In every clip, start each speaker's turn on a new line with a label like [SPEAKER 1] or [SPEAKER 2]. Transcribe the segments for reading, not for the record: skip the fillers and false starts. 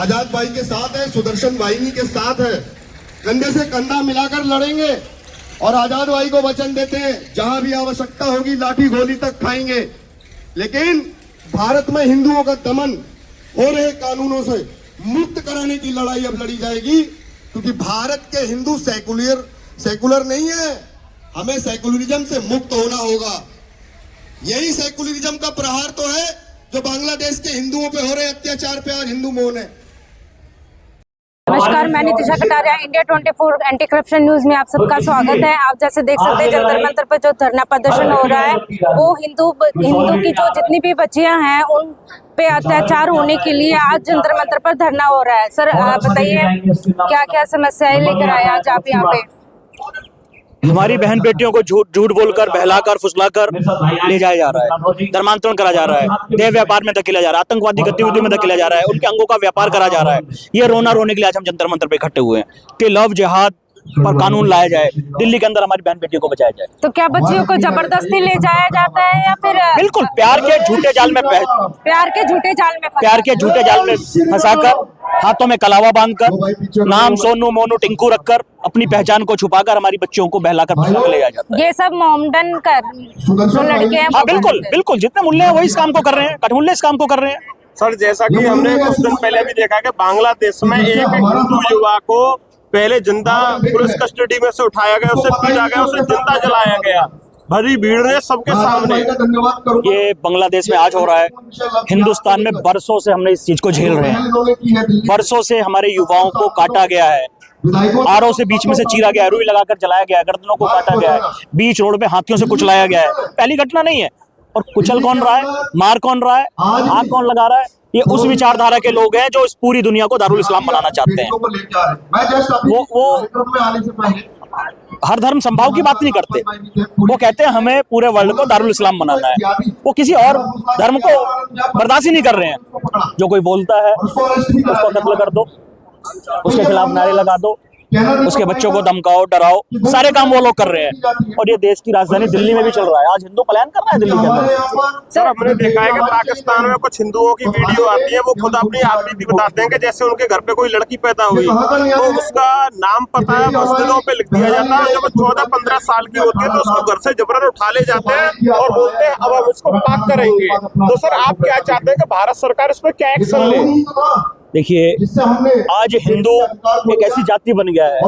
[SPEAKER 1] आजाद भाई के साथ है, सुदर्शन वाहिनी के साथ है, कंधे से कंधा मिलाकर लड़ेंगे और आजाद भाई को वचन देते हैं जहां भी आवश्यकता होगी लाठी गोली तक खाएंगे। लेकिन भारत में हिंदुओं का दमन हो रहे कानूनों से मुक्त कराने की लड़ाई अब लड़ी जाएगी, क्योंकि भारत के हिंदू सेकुलर नहीं है। हमें सेकुलरिज्म से मुक्त होना होगा। यही सेकुलरिज्म का प्रहार तो है जो बांग्लादेश के हिंदुओं पे हो रहे अत्याचार पे आज हिंदू मौन है।
[SPEAKER 2] नमस्कार, मैं Nitisha Kataria, India 24 anti corruption news में आप सबका स्वागत है। आप जैसे देख सकते हैं जंतर मंतर पर जो धरना प्रदर्शन हो रहा है वो हिंदू की जो जितनी भी बच्चियां हैं उन पे अत्याचार होने के लिए आज जंतर मंतर पर धरना हो रहा है। सर बताइए क्या क्या समस्याएं लेकर आए आज आप यहाँ पे?
[SPEAKER 3] हमारी बहन बेटियों को झूठ बोलकर, बहलाकर, फुसलाकर ले जाया जा रहा है, धर्मांतरण करा जा रहा है, देह व्यापार में धकेला जा रहा है, आतंकवादी गतिविधियों में धकेला जा रहा है, उनके अंगों का व्यापार करा जा रहा है। ये रोना रोने के लिए आज हम जंतर मंतर पे इकट्ठे हुए हैं कि लव जिहाद पर कानून लाया जाए, दिल्ली के अंदर हमारी बहन बेटियों को बचाया जाए।
[SPEAKER 2] तो क्या बच्चियों को जबरदस्ती ले जाया जाता है या फिर
[SPEAKER 3] बिल्कुल प्यार के झूठे जाल में फंसाकर, हाथों में कलावा बांधकर, नाम सोनू मोनू टिंकू रखकर, अपनी पहचान को छुपाकर हमारी बच्चियों को बहलाकर फंसाकर ले जाया जाता है।
[SPEAKER 2] ये सब मोमडन कर जो लड़के हैं।
[SPEAKER 3] हाँ बिल्कुल जितने मुल्ले हैं वही इस काम को कर रहे हैं, कठमुल्ले इस काम को कर रहे हैं।
[SPEAKER 4] सर जैसा कि हमने कुछ दिन पहले भी देखा कि बांग्लादेश में एक हिंदू युवा को पहले जिंदा पुलिस कस्टडी में से उठाया गया, उसे पीटा गया, उसे जिंदा जलाया गया भरी भीड़ ने सबके सामने।
[SPEAKER 3] ये बांग्लादेश में आज हो रहा है। हिंदुस्तान में बरसों से हमने इस चीज को झेल रहे हैं। बरसों से हमारे युवाओं को काटा गया है, आरों से बीच में से चीरा गया है, रुई लगाकर जलाया गया है, गर्दनों को काटा गया है, बीच रोड पे हाथियों से कुचलाया गया है। पहली घटना नहीं है। और कुचल कौन रहा है, मार कौन रहा है, आग कौन लगा रहा है? ये उस विचारधारा के लोग हैं जो इस पूरी दुनिया को दारुल इस्लाम बनाना चाहते हैं। वो हर धर्म संभाव की बात नहीं करते। वो कहते हैं हमें पूरे वर्ल्ड को दारुल इस्लाम बनाना है। वो किसी और धर्म को बर्दाश्त ही नहीं कर रहे हैं। जो कोई बोलता है उसको कत्ल कर दो, उसके खिलाफ नारे लगा दो, उसके बच्चों को धमकाओ, डराओ, सारे काम वो लोग कर रहे हैं। और ये देश की राजधानी दिल्ली में भी चल रहा है। आज हिंदू पलायन कर रहा है दिल्ली के अंदर।
[SPEAKER 4] सर हमने देखा है कि पाकिस्तान में कुछ हिंदुओं की वीडियो आती है, वो खुद अपनी आप भी बताते हैं कि जैसे उनके घर पे कोई लड़की पैदा हुई तो उसका नाम पता है मस्जिदों पे लिख दिया जाता है। जब 14-15 साल की होती है तो उसको घर से जबरन उठा ले जाते हैं और बोलते हैं अब हम उसको पाक करेंगे। तो सर आप क्या चाहते हैं कि भारत सरकार इस पर क्या एक्शन ले?
[SPEAKER 3] देखिए, आज हिंदू एक ऐसी जाति बन गया है,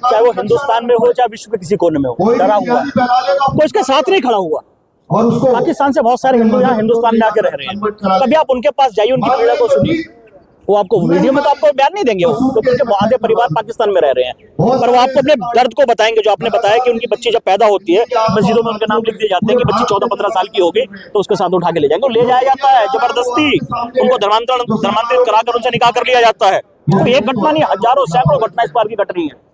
[SPEAKER 3] चाहे वो हिंदुस्तान में हो चाहे विश्व के किसी कोने में हो, डरा हुआ है, कोई इसके साथ नहीं खड़ा हुआ। पाकिस्तान से बहुत सारे हिंदू यहाँ हिंदुस्तान में आके रह रहे हैं। कभी आप उनके पास जाइए, उनकी पीड़ा को सुनिए। वो आपको वीडियो में तो आपको बयान नहीं देंगे, क्योंकि उनके आधे परिवार पाकिस्तान में रह रहे हैं, पर वो आपको अपने दर्द को बताएंगे। जो आपने बताया कि उनकी बच्ची जब पैदा होती है मस्जिदों में उनके नाम लिख दिए जाते हैं कि बच्ची 14-15 साल की होगी तो उसके साथ उठा के ले जाएंगे, ले जाया जाता है जबरदस्ती। उनको धर्मांतरित कराकर उनसे निकाह कर लिया जाता है। तो एक घटना नहीं, हजारों सैकड़ों घटना इस बार की घट रही है।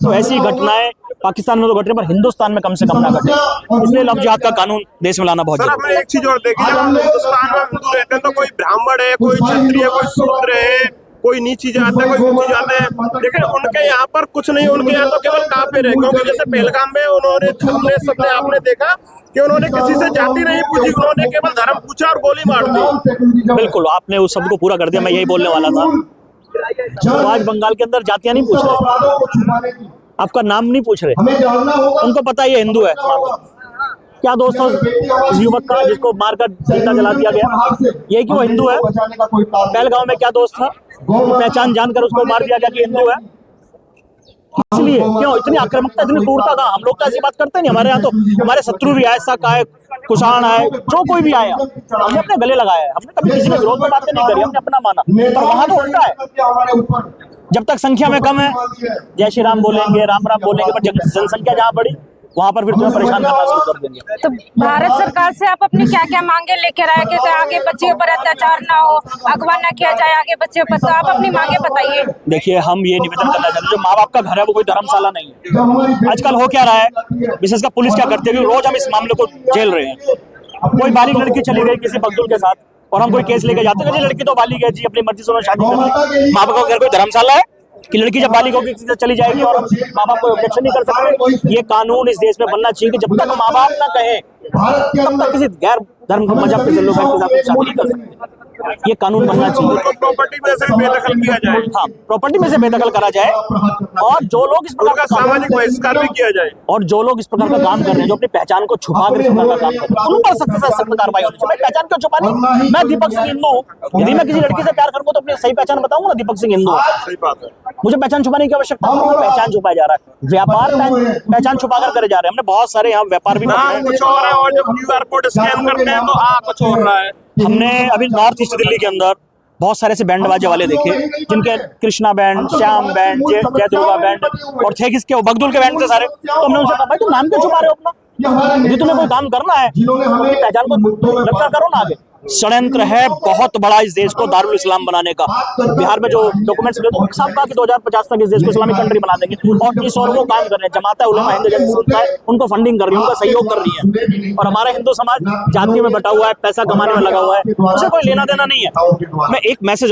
[SPEAKER 3] तो ऐसी घटनाएं पाकिस्तान में तो घट रही है, पर हिंदुस्तान में कम से कम ना घटे। इसलिए लव जिहाद का कानून देश में लाना बहुत
[SPEAKER 4] जरूरी है। सर हमने एक चीज और देखी, जब हम हिंदुस्तान में हिंदू रहते हैं तो कोई ब्राह्मण है, कोई क्षत्रिय, कोई शूद्र है, कोई नीची जात है, कोई ऊंची जात है, लेकिन उनके यहाँ पर कुछ नहीं। उनके यहाँ तो केवल काफिर है। क्योंकि जैसे पहलगाम में हमने आपने देखा कि उन्होंने किसी से जाति नहीं पूछी, उन्होंने केवल धर्म पूछा और गोली मार दी।
[SPEAKER 3] बिल्कुल, आपने उस शब्द को पूरा कर दिया। मैं यही बोलने वाला था। तो आज बंगाल के अंदर जातियां नहीं पूछ रहे, आपका नाम नहीं पूछ रहे, उनको पता है ये हिंदू है। क्या दोस्त था उस युवक का जिसको मारकर जिंदा जला दिया गया? ये कि वो हिंदू है। पहलगांव में क्या दोस्त था, पहचान जानकर उसको मार दिया गया कि हिंदू है। इसलिए क्यों इतनी आक्रामकता, इतनी क्रूरता का? हम लोग तो ऐसी बात करते नहीं। हमारे यहाँ तो हमारे शत्रु भी आए, शक आए, कुषाण आए, जो कोई भी आया हमने अपने गले लगाया है। हमने कभी किसी के विरोध में बातें नहीं करी, हमने अपना माना। पर वहां तो उल्टा है। जब तक संख्या में कम है जय श्री राम बोलेंगे, राम राम बोलेंगे, पर जनसंख्या जहाँ बढ़ी वहां पर फिर तुम्हें परेशान करना शुरू कर देंगे।
[SPEAKER 2] तो भारत सरकार से आप अपनी क्या क्या मांगे लेकर आए कि आगे बच्चियों पर अत्याचार ना हो, अगवा ना किया जाए आगे बच्चियों पर? तो आप अपनी मांगे बताइए।
[SPEAKER 3] देखिए, हम ये निवेदन करना चाहते हैं, जो माँ बाप का घर है वो कोई धर्मशाला नहीं है। आजकल हो क्या रहा है, विशेषकर पुलिस क्या करती है, रोज हम इस मामले को झेल रहे हैं। कोई बालिग लड़की चली गई किसी मजदूर के साथ और हम कोई केस लेके जाते हैं, लड़की तो बालिग है जी, अपनी मर्जी से उन्होंने शादी कर ली। माँ बाप का घर कोई धर्मशाला है कि लड़की जब बालिग होगी किसी से चली जाएगी और हम माँ बाप को ऑब्जेक्शन नहीं कर सकते? ये कानून इस देश में बनना चाहिए कि जब तक माँ बाप ना कहे तब तक किसी गैर धर्म मजहब के लोग शादी नहीं कर सकते। ये कानून बनना चाहिए।
[SPEAKER 4] उनको प्रॉपर्टी में से बेदखल किया जाए,
[SPEAKER 3] हाँ, प्रॉपर्टी में से बेदखल करा जाए, और जो लोग इस प्रकार
[SPEAKER 4] उनका
[SPEAKER 3] का
[SPEAKER 4] सामाजिक बहिष्कार भी किया जाए।
[SPEAKER 3] और जो लोग इस प्रकार का काम कर रहे हैं, जो अपनी पहचान को छुपा कर इस प्रकार का काम कर रहे हैं, उन पर सख्त से सख्त कार्रवाई होनी चाहिए। पहचान क्यों छुपानी? मैं दीपक सिंह हिंदू हूँ, यदि मैं किसी लड़की से प्यार करूंगा तो अपनी सही पहचान बताऊंगा ना, दीपक सिंह हिंदू हूँ।
[SPEAKER 4] सही बात है।
[SPEAKER 3] मुझे पहचान छुपाने की आवश्यकता नहीं है, पहचान छुपाया जा रहा है, व्यापार पहचान छुपा कर करे जा रहे हैं। हमने बहुत सारे यहाँ व्यापार भी
[SPEAKER 4] नाम कुछ और है और जब QR कोड स्कैन करते हैं तो कुछ और रहा है।
[SPEAKER 3] हमने अभी नॉर्थ ईस्ट दिल्ली के अंदर बहुत सारे ऐसे बैंड बाजे वाले देखे, जिनके कृष्णा बैंड, श्याम बैंड, जय दुर्गा बैंड और थे किसके, वो बगदुल के बैंड थे सारे। तो हमने उनसे कहा, भाई तुम नाम क्यों छुपा रहे हो अपना? यदि तुम्हें कोई काम करना है अपनी पहचान को रखकर करो ना आगे। षड्यंत्र है बहुत बड़ा इस देश को दारुल इस्लाम बनाने का। बिहार में जो डॉक्यूमेंट्स मिले तो साफ कहा कि 2050 तक इस देश को इस्लामिक कंट्री बना देंगे, और इस और वो काम कर रहे हैं। जमात उलमा हिंद जैसी संस्था है, उनको फंडिंग कर रही है, उनका सहयोग कर रही है, और हमारा हिंदू समाज जातियों में बटा हुआ है, पैसा कमाने में लगा हुआ है, उसे कोई लेना देना नहीं है। मैं एक मैसेज